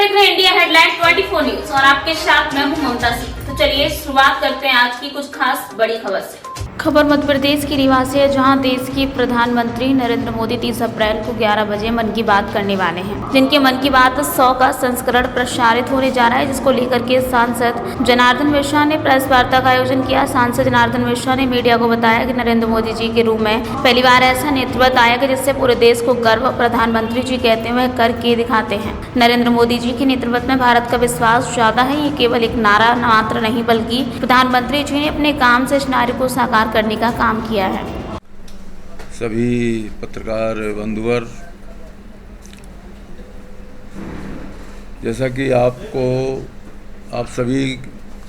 देख रहे हैं इंडिया हेडलाइन 24 न्यूज और आपके साथ मैं हूं ममता सिंह। तो चलिए शुरुआत करते हैं आज की कुछ खास बड़ी खबर से। खबर मध्य प्रदेश की निवासी है, जहां देश की प्रधानमंत्री नरेंद्र मोदी 30 अप्रैल को 11 बजे मन की बात करने वाले हैं, जिनके मन की बात 100 का संस्करण प्रसारित होने जा रहा है, जिसको लेकर के सांसद जनार्दन मिश्रा ने प्रेस वार्ता का आयोजन किया। सांसद जनार्दन मिश्रा ने मीडिया को बताया कि नरेंद्र मोदी जी के रूप में पहली बार ऐसा नेतृत्व आएगा जिससे पूरे देश को गर्व प्रधानमंत्री जी कहते हुए करके दिखाते हैं। नरेंद्र मोदी जी के नेतृत्व में भारत का विश्वास ज्यादा है। ये केवल एक नारा मात्र नहीं, बल्कि प्रधानमंत्री जी ने अपने काम से इस नारे को साकार करने का काम किया है। सभी पत्रकार बंधुवर, जैसा कि आप सभी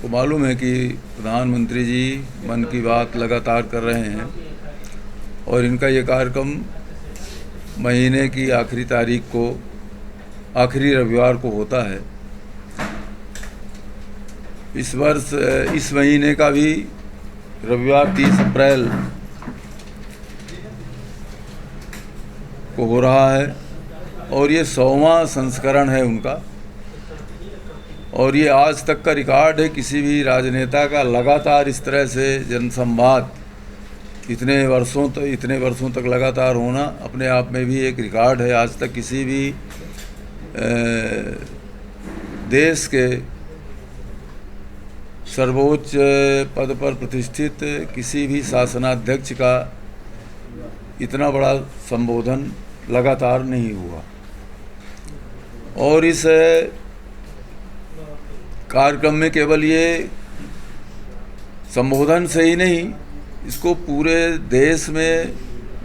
को मालूम है कि प्रधानमंत्री जी मन की बात लगातार कर रहे हैं और इनका ये कार्यक्रम महीने की आखिरी तारीख को, आखिरी रविवार को होता है। इस वर्ष इस महीने का भी रविवार 30 अप्रैल को हो रहा है और ये 100वां संस्करण है उनका। और ये आज तक का रिकॉर्ड है किसी भी राजनेता का लगातार इस तरह से जनसंवाद इतने वर्षों तक लगातार होना अपने आप में भी एक रिकॉर्ड है। आज तक किसी भी देश के सर्वोच्च पद पर प्रतिष्ठित किसी भी शासनाध्यक्ष का इतना बड़ा संबोधन लगातार नहीं हुआ। और इस कार्यक्रम में केवल ये संबोधन से ही नहीं, इसको पूरे देश में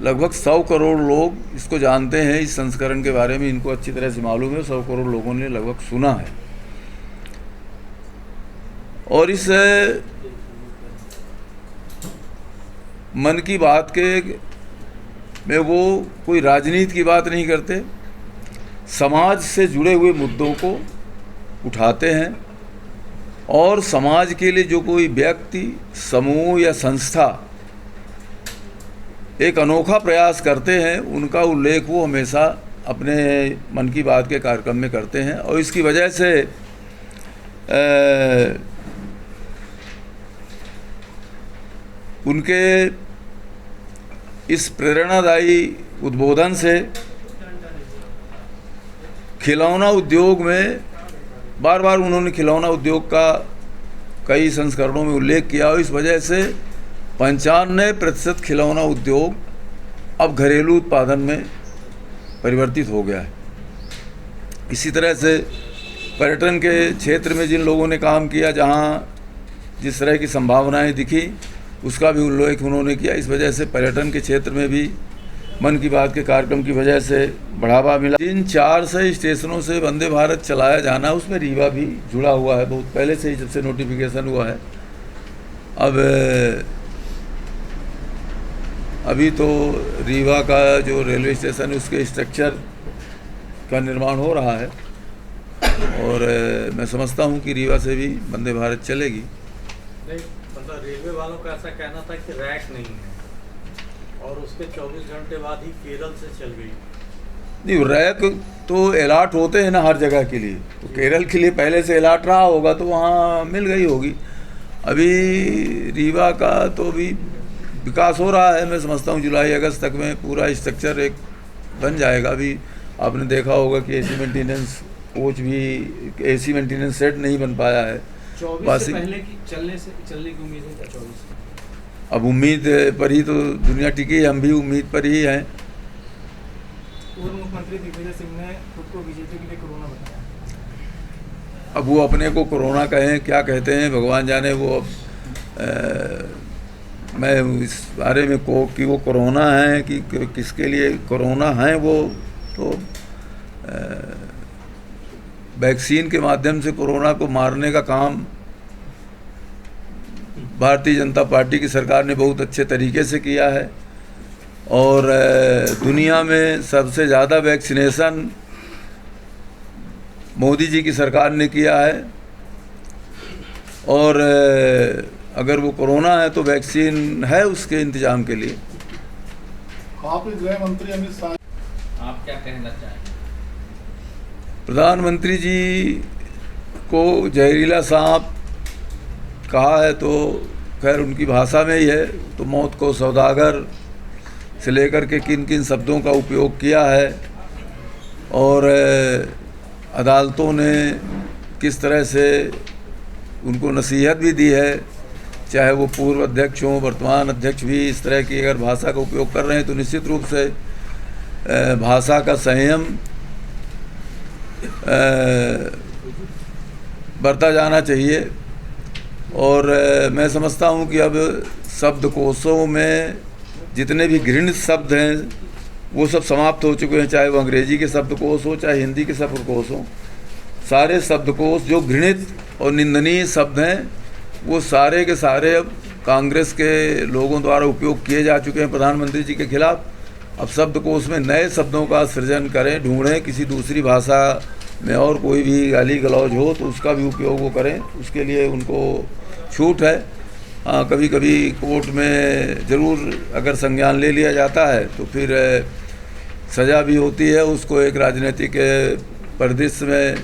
लगभग 100 करोड़ लोग इसको जानते हैं। इस संस्करण के बारे में इनको अच्छी तरह से मालूम है। 100 करोड़ लोगों ने लगभग सुना है। और इस मन की बात के में वो कोई राजनीति की बात नहीं करते, समाज से जुड़े हुए मुद्दों को उठाते हैं और समाज के लिए जो कोई व्यक्ति, समूह या संस्था एक अनोखा प्रयास करते हैं, उनका उल्लेख वो हमेशा अपने मन की बात के कार्यक्रम में करते हैं। और इसकी वजह से उनके इस प्रेरणादायी उद्बोधन से खिलौना उद्योग में बार बार उन्होंने खिलौना उद्योग का कई संस्करणों में उल्लेख किया और इस वजह से 95% खिलौना उद्योग अब घरेलू उत्पादन में परिवर्तित हो गया है। इसी तरह से पर्यटन के क्षेत्र में जिन लोगों ने काम किया, जहां जिस तरह की संभावनाएं दिखी, उसका भी उल्लेख उन्होंने किया। इस वजह से पर्यटन के क्षेत्र में भी मन की बात के कार्यक्रम की वजह से बढ़ावा मिला। 300-400 स्टेशनों से वंदे भारत चलाया जाना, उसमें रीवा भी जुड़ा हुआ है बहुत पहले से ही, जब से नोटिफिकेशन हुआ है। अभी तो रीवा का जो रेलवे स्टेशन है उसके स्ट्रक्चर का निर्माण हो रहा है और मैं समझता हूँ कि रीवा से भी वंदे भारत चलेगी। मतलब रेलवे वालों का ऐसा कहना था कि रैक नहीं है और उसके 24 घंटे बाद ही केरल से चल गई। नहीं, रैक तो अलॉट होते हैं ना हर जगह के लिए, तो केरल के लिए पहले से अलॉट रहा होगा तो वहाँ मिल गई होगी। अभी रीवा का तो भी विकास हो रहा है। मैं समझता हूँ जुलाई अगस्त तक में पूरा स्ट्रक्चर एक बन जाएगा। अभी आपने देखा होगा कि एसी मेंटेनेंस कोच भी, एसी मेंटेनेंस सेट नहीं बन पाया है। 24 से पहले की चलने की उम्मीद है क्या? 24 अब उम्मीद पर ही तो दुनिया टिकी है, हम भी उम्मीद पर ही हैं। पूर्व मुख्यमंत्री दिग्विजय सिंह ने खुद को बीजेपी के लिए कोरोना बताया। अब वो अपने को कोरोना कहें, क्या कहते हैं भगवान जाने। वो अब मैं इस बारे में कि वो कोरोना है कि किसके लिए कोरोना है, वो तो वैक्सीन के माध्यम से कोरोना को मारने का काम भारतीय जनता पार्टी की सरकार ने बहुत अच्छे तरीके से किया है। और दुनिया में सबसे ज़्यादा वैक्सीनेशन मोदी जी की सरकार ने किया है। और अगर वो कोरोना है तो वैक्सीन है उसके इंतजाम के लिए। आप गृह मंत्री अमित शाह, आप क्या कहना चाहेंगे? प्रधानमंत्री जी को जहरीला सांप कहा है तो खैर उनकी भाषा में ही है, तो मौत को सौदागर से लेकर के किन किन शब्दों का उपयोग किया है और अदालतों ने किस तरह से उनको नसीहत भी दी है, चाहे वो पूर्व अध्यक्ष हों, वर्तमान अध्यक्ष भी इस तरह की अगर भाषा का उपयोग कर रहे हैं तो निश्चित रूप से भाषा का संयम बरता जाना चाहिए। और मैं समझता हूँ कि अब शब्दकोशों में जितने भी घृणित शब्द हैं वो सब समाप्त हो चुके हैं, चाहे वो अंग्रेजी के शब्दकोश हो चाहे हिंदी के शब्दकोश हो। सारे शब्दकोश जो घृणित और निंदनीय शब्द हैं वो सारे के सारे अब कांग्रेस के लोगों द्वारा उपयोग किए जा चुके हैं प्रधानमंत्री जी के खिलाफ। अब शब्दकोश में नए शब्दों का सृजन करें, ढूंढें, किसी दूसरी भाषा में और कोई भी गाली गलौज हो तो उसका भी उपयोग वो करें, उसके लिए उनको छूट है। कभी कभी कोर्ट में ज़रूर अगर संज्ञान ले लिया जाता है तो फिर सज़ा भी होती है, उसको एक राजनीतिक परिदृश्य में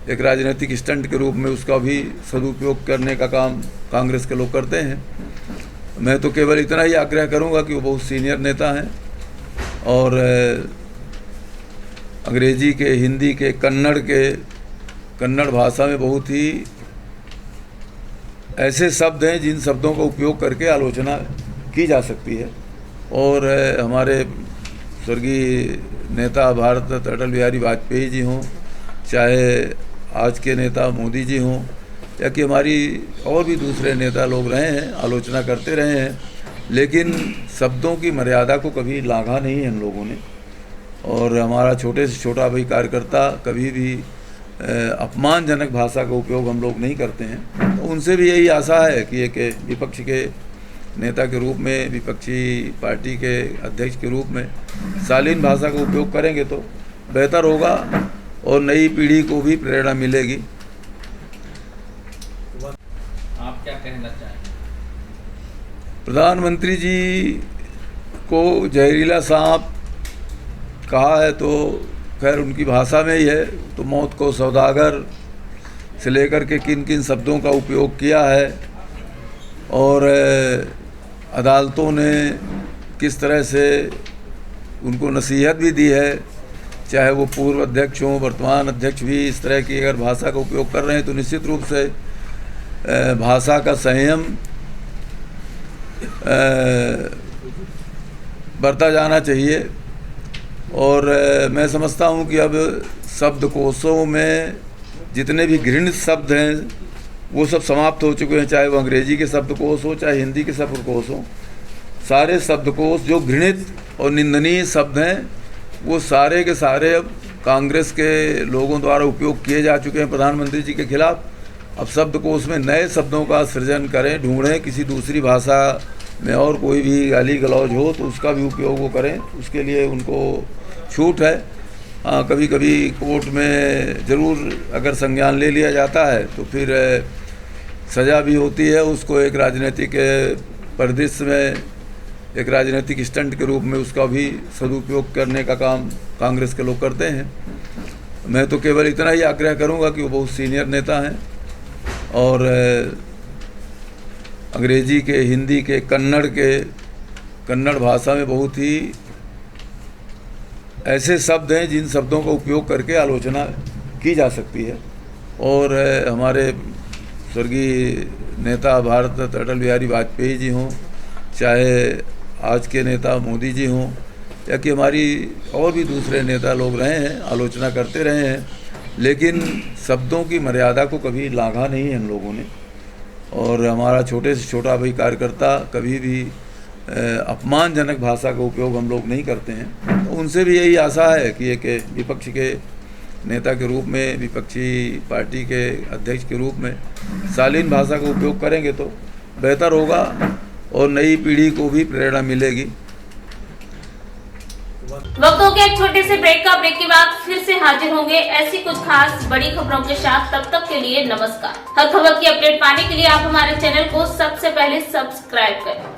एक राजनीतिक स्टंट के रूप में उसका भी सदुपयोग करने का काम कांग्रेस के लोग करते हैं। मैं तो केवल इतना ही आग्रह करूंगा कि वो बहुत सीनियर नेता हैं और अंग्रेजी के, हिंदी के, कन्नड़ भाषा में बहुत ही ऐसे शब्द हैं जिन शब्दों का उपयोग करके आलोचना की जा सकती है। और हमारे स्वर्गीय नेता भारत रत्न अटल बिहारी वाजपेयी जी हों, चाहे आज के नेता मोदी जी हों, या कि हमारी और भी दूसरे नेता लोग रहे हैं, आलोचना करते रहे हैं, लेकिन शब्दों की मर्यादा को कभी लांघा नहीं है इन लोगों ने। और हमारा छोटे से छोटा भाई कार्यकर्ता कभी भी अपमानजनक भाषा का उपयोग हम लोग नहीं करते हैं। तो उनसे भी यही आशा है कि एक विपक्ष के नेता के रूप में, विपक्षी पार्टी के अध्यक्ष के रूप में शालीन भाषा का उपयोग करेंगे तो बेहतर होगा और नई पीढ़ी को भी प्रेरणा मिलेगी। आप क्या कहना चाहेंगे? प्रधानमंत्री जी को जहरीला सांप कहा है तो खैर उनकी भाषा में ही है, तो मौत को सौदागर से लेकर के किन किन शब्दों का उपयोग किया है और अदालतों ने किस तरह से उनको नसीहत भी दी है, चाहे वो पूर्व अध्यक्ष हों, वर्तमान अध्यक्ष भी इस तरह की अगर भाषा का उपयोग कर रहे हैं तो निश्चित रूप से भाषा का संयम बरता जाना चाहिए। और मैं समझता हूँ कि अब शब्दकोशों में जितने भी घृणित शब्द हैं वो सब समाप्त हो चुके हैं, चाहे वो अंग्रेजी के शब्दकोश हो चाहे हिंदी के शब्दकोश हो। सारे शब्दकोश जो घृणित और निंदनीय शब्द हैं वो सारे के सारे अब कांग्रेस के लोगों द्वारा उपयोग किए जा चुके हैं प्रधानमंत्री जी के खिलाफ। अब शब्दकोश में नए शब्दों का सृजन करें, ढूंढें, किसी दूसरी भाषा में और कोई भी गाली गलौज हो तो उसका भी उपयोग वो करें, उसके लिए उनको छूट है। कभी कभी कोर्ट में ज़रूर अगर संज्ञान ले लिया जाता है तो फिर सज़ा भी होती है, उसको एक राजनीतिक परिदृश्य में एक राजनीतिक स्टंट के रूप में उसका भी सदुपयोग करने का काम कांग्रेस के लोग करते हैं। मैं तो केवल इतना ही आग्रह करूंगा कि वो बहुत सीनियर नेता हैं और अंग्रेजी के, हिंदी के, कन्नड़ भाषा में बहुत ही ऐसे शब्द हैं जिन शब्दों का उपयोग करके आलोचना की जा सकती है। और हमारे स्वर्गीय नेता भारत रत्न अटल बिहारी वाजपेयी जी हों, चाहे आज के नेता मोदी जी हों, या कि हमारी और भी दूसरे नेता लोग रहे हैं, आलोचना करते रहे हैं, लेकिन शब्दों की मर्यादा को कभी लांघा नहीं है इन लोगों ने। और हमारा छोटे से छोटा भाई कार्यकर्ता कभी भी अपमानजनक भाषा का उपयोग हम लोग नहीं करते हैं। तो उनसे भी यही आशा है कि एक विपक्ष के नेता के रूप में, विपक्षी पार्टी के अध्यक्ष के रूप में शालीन भाषा का उपयोग करेंगे तो बेहतर होगा और नई पीढ़ी को भी प्रेरणा मिलेगी। वक्त हो गया एक छोटे से ब्रेक का। ब्रेक के बाद फिर से हाजिर होंगे ऐसी कुछ खास बड़ी खबरों के साथ। तब तक के लिए नमस्कार। हर खबर की अपडेट पाने के लिए आप हमारे चैनल को सबसे पहले सब्सक्राइब करें।